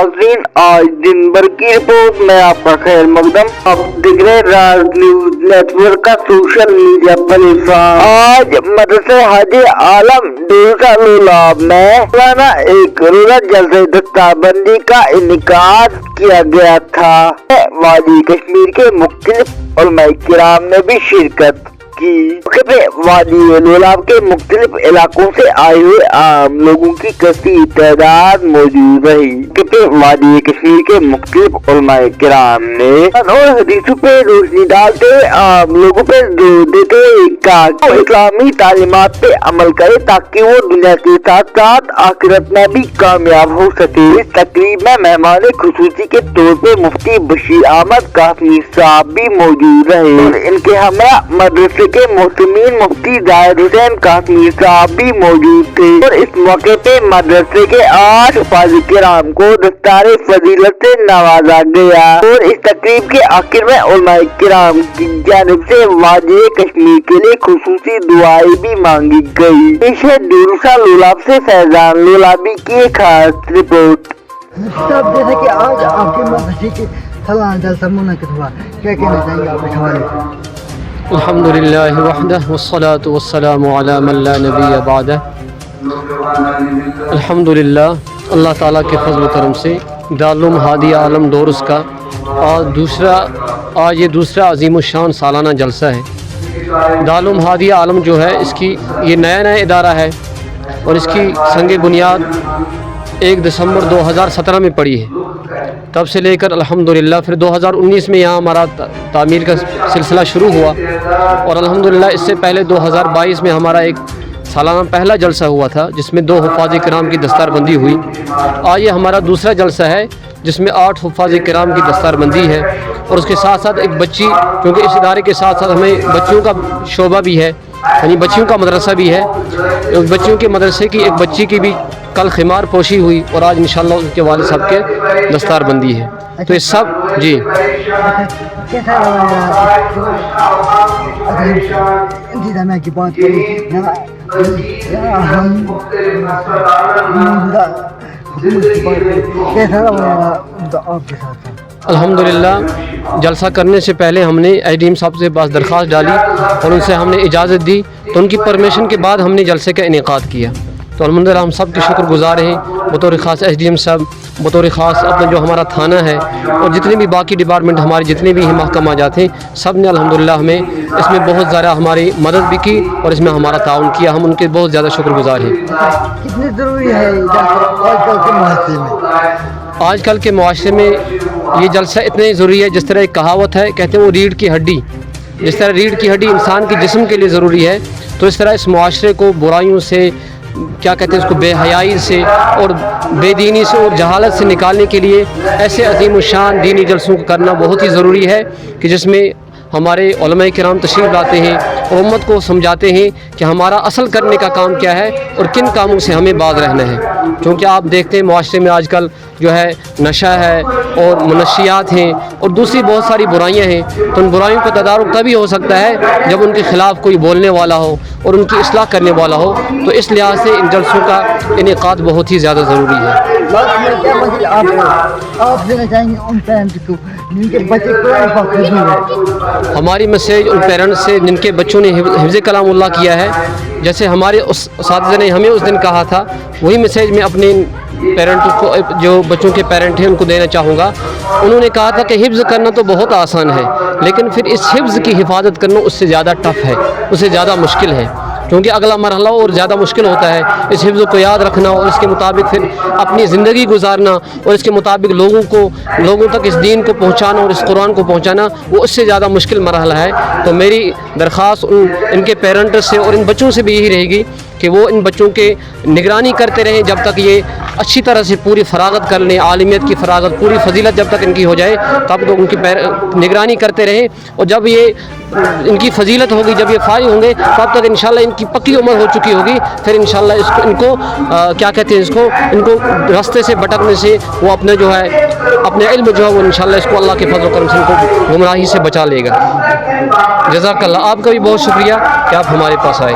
नाज़रीन, आज दिन भर की रिपोर्ट में आपका खैर मकदम। अब देख रहे राज न्यूज नेटवर्क का सोशल मीडिया प्लेटफॉर्म। आज मदरसे हाजी आलम डोरका में मौलाना एक रोजा जलसे दस्तारबंदी का इनेकाद किया गया था। वादी कश्मीर के मुख्तलिफ उलमा किराम ने भी शिरकत की। मौके पे वादी लोलाब के मुख्तलिफ इलाकों से आए हुए आम लोगों की कसीर तादाद मौजूद रही। मौके पे वादी कश्मीर के मुख्तलिफ उलमा किराम ने और हदीसों पे रोशनी डालते हुए आम लोगों पे जोर देते हुए कहा कि इस्लामी तालीमात पे अमल करे ताकि वो दुनिया के साथ साथ आखिरत में भी कामयाब हो सके। इस तकरीब में मेहमान खुसूसी के तौर पे मुफ्ती बशीर अहमद कासमी साहब भी मौजूद रहे और इनके हमरा मदरसे के मोहतमीन मुफ्ती जाहिद हुसैन कासमी साहब भी मौजूद थे और इस मौके पे मदरसे के 8 हुफ़ाज़ किराम को दस्तारे फजीलत से नवाजा गया और इस तकरीब के आखिर में उलमा किराम की जानिब से वादी कश्मीर के लिए खुसूसी दुआएं भी मांगी गई। पेश है डोरका लोलाब से फैजान लोलाबी की एक खास रिपोर्ट। जैसे कि आज आपके मदरसे के सालाना जलसा मुनक़िद हुआ, क्या कहना चाहेंगे आप इस हवाले से? अल्हम्दुलिल्लाह वहदह वस्सलातु वस्सलामु अला मन ला नबिय्य बअदह। अल्हम्दुलिल्लाह अल्लाह ताला के फज़ल करम से दारुल हादी आलम डोरस का आज ये दूसरा अजीम शान सालाना जलसा है। दारुल हादी आलम जो है इसकी ये नया इदारा है और इसकी संग बुनियाद 1 दिसंबर 2017 में पड़ी है। तब से लेकर अल्हम्दुलिल्लाह फिर 2019 में यहाँ हमारा तामीर का सिलसिला शुरू हुआ और अल्हम्दुलिल्लाह इससे पहले 2022 में हमारा एक सालाना पहला जलसा हुआ था जिसमें 2 हुफ़ाज़ किराम की दस्तारबंदी हुई। आज ये हमारा दूसरा जलसा है जिसमें 8 हुफ़ाज़ किराम की दस्तारबंदी है और उसके साथ साथ एक बच्ची, क्योंकि इस इदारे के साथ साथ हमें बच्चियों का शोबा भी है, यानी बच्चियों का मदरसा भी है। बच्चियों के मदरसे की एक बच्ची की भी कल खिमार पोशी हुई और आज इंशाअल्लाह उनके वालिद साहब के दस्तारबंदी है। तो ये सब जी कैसा इंतजामिया की बात करें कैसा आपके साथ? अल्हम्दुलिल्लाह जलसा करने से पहले हमने एसडीएम साहब से पास दरख्वास्त डाली और उनसे हमने इजाज़त दी, तो उनकी परमिशन के बाद हमने जलसे का इनेकाद किया। तो अल्हम्दुलिल्लाह हम सब के शुक्रगुज़ार हैं, बतौर ख़ास एसडीएम साहब, बतौर ख़ास अपना जो हमारा थाना है और जितने भी बाकी डिपार्टमेंट हमारे जितने भी महकमा जाते हैं सब ने अल्हम्दुलिल्लाह हमें इसमें बहुत ज़्यादा हमारी मदद भी की और इसमें हमारा ताउन किया। हम उनके बहुत ज़्यादा शुक्रगुज़ार हैं। कितनी ज़रूरी है आजकल के माशरे में? आजकल के माशरे में ये जलसा इतने ज़रूरी है, जिस तरह एक कहावत है, कहते हैं वो रीढ़ की हड्डी, जिस तरह रीढ़ की हड्डी इंसान के जिस्म के लिए ज़रूरी है, तो इस तरह इस माशरे को बुराइयों से, क्या कहते हैं उसको, बेहयाई से और बेदीनी से और जहालत से निकालने के लिए ऐसे अजीम शान दीनी जलसों को करना बहुत ही ज़रूरी है कि जिसमें हमारे उलमा किराम तशरीफ़ लाते हैं और उम्मत को समझाते हैं कि हमारा असल करने का काम क्या है और किन कामों से हमें बाज रहना है। क्योंकि आप देखते हैं माशरे में आजकल जो है नशा है और मनशियात हैं और दूसरी बहुत सारी बुराइयां हैं, तो उन बुराइयों का तदारुक तभी हो सकता है जब उनके ख़िलाफ़ कोई बोलने वाला हो और उनकी इस्लाह करने वाला हो। तो इस लिहाज से इन जलसों का इनेकाद बहुत ही ज़्यादा ज़रूरी है। आप देना चाहेंगे उन पेरेंट्स को जिनके बच्चे कुरान पाक खरीदे हैं? हमारी मैसेज उन पेरेंट्स से जिनके बच्चों ने हिफ्ज़ कलामुल्लाह किया है, जैसे हमारे उस साथी ने हमें उस दिन कहा था, वही मैसेज मैं अपने पेरेंट्स को, जो बच्चों के पेरेंट हैं, उनको देना चाहूँगा। उन्होंने कहा था कि हिफ्ज़ करना तो बहुत आसान है, लेकिन फिर इस हिफ्ज़ की हिफाजत करना उससे ज़्यादा टफ़ है, उससे ज़्यादा मुश्किल है, क्योंकि अगला मरहला और ज़्यादा मुश्किल होता है इस हिफ्ज़ को याद रखना और इसके मुताबिक फिर अपनी ज़िंदगी गुजारना और इसके मुताबिक लोगों तक इस दीन को पहुँचाना और इस कुरान को पहुँचाना, वो उससे ज़्यादा मुश्किल मरहला है। तो मेरी दरख्वास्त इनके पेरेंट्स से और इन बच्चों से भी यही रहेगी कि वो इन बच्चों के निगरानी करते रहें जब तक ये अच्छी तरह से पूरी फरागत कर लें, आलिमियत की फरागत, पूरी फजीलत जब तक इनकी हो जाए तब तो उनकी निगरानी करते रहें। और जब ये इनकी फजीलत होगी, जब ये फारिग होंगे तब तक इंशाल्लाह इनकी पक्की उम्र हो चुकी होगी, फिर इंशाल्लाह इनको क्या कहते हैं, इनको रास्ते से भटकने से वो अपने जो है अपने इल्म जो है वो इंशाल्लाह इसको अल्लाह के फज़ल करम से इनको गुमराही से बचा लेगा। जज़ाकल्लाह। आपका भी बहुत शुक्रिया कि आप हमारे पास आए।